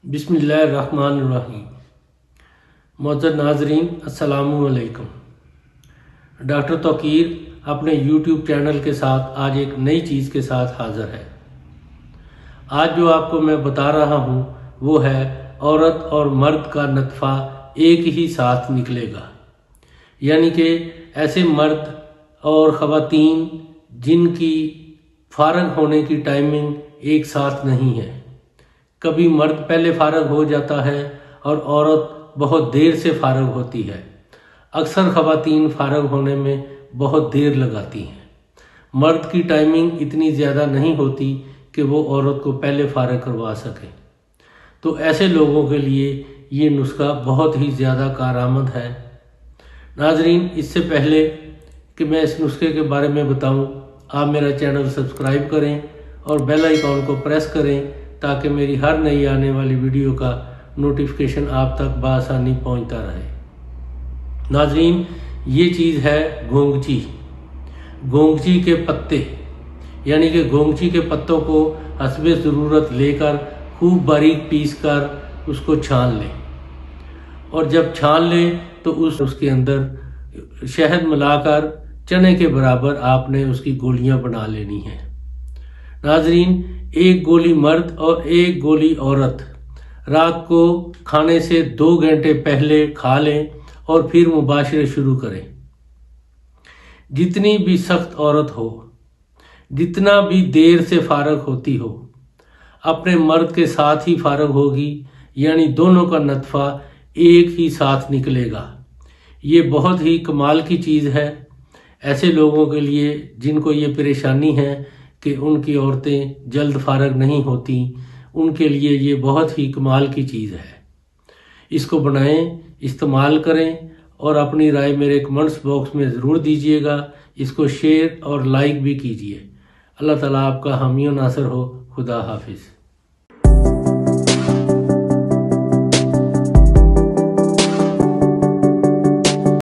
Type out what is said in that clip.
बिस्मिल्लाहिर्रहमानिर्रहीम। मोअज़्ज़ज़ नाज़रीन, अस्सलामु अलैकुम। डॉक्टर तौकीर अपने यूट्यूब चैनल के साथ आज एक नई चीज़ के साथ हाज़िर है। आज जो आपको मैं बता रहा हूँ वो है औरत और मर्द का नतफ़ा एक ही साथ निकलेगा। यानी कि ऐसे मर्द और ख़वातीन जिनकी फ़ारग होने की टाइमिंग एक साथ नहीं है। कभी मर्द पहले फ़ारग हो जाता है और औरत बहुत देर से फ़ारग होती है। अक्सर ख़वातीन फ़ारग होने में बहुत देर लगाती हैं। मर्द की टाइमिंग इतनी ज़्यादा नहीं होती कि वो औरत को पहले फ़ारग करवा सकें। तो ऐसे लोगों के लिए ये नुस्खा बहुत ही ज़्यादा कारआमद है। नाजरीन, इससे पहले कि मैं इस नुस्खे के बारे में बताऊं, आप मेरा चैनल सब्सक्राइब करें और बेल आइकॉन को प्रेस करें ताकि मेरी हर नई आने वाली वीडियो का नोटिफिकेशन आप तक बआसानी पहुंचता रहे। नाजरीन, ये चीज़ है गोंगची। गोंगची के पत्ते, यानी कि गोंगची के पत्तों को हस्बे ज़रूरत लेकर खूब बारीक पीस कर उसको छान लें और जब छान लें तो उसके अंदर शहद मिलाकर चने के बराबर आपने उसकी गोलियां बना लेनी हैं। नाजरीन, एक गोली मर्द और एक गोली औरत रात को खाने से 2 घंटे पहले खा लें और फिर मुबाशरे शुरू करें। जितनी भी सख्त औरत हो, जितना भी देर से फारग होती हो, अपने मर्द के साथ ही फारग होगी, यानी दोनों का नतफ़ा एक ही साथ निकलेगा। ये बहुत ही कमाल की चीज़ है ऐसे लोगों के लिए जिनको ये परेशानी है कि उनकी औरतें जल्द फारग नहीं होती। उनके लिए ये बहुत ही कमाल की चीज़ है। इसको बनाएं, इस्तेमाल करें और अपनी राय मेरे कमेंट्स बॉक्स में ज़रूर दीजिएगा। इसको शेयर और लाइक भी कीजिए। अल्लाह ताला आपका हामी और नासर हो। खुदा हाफिज़।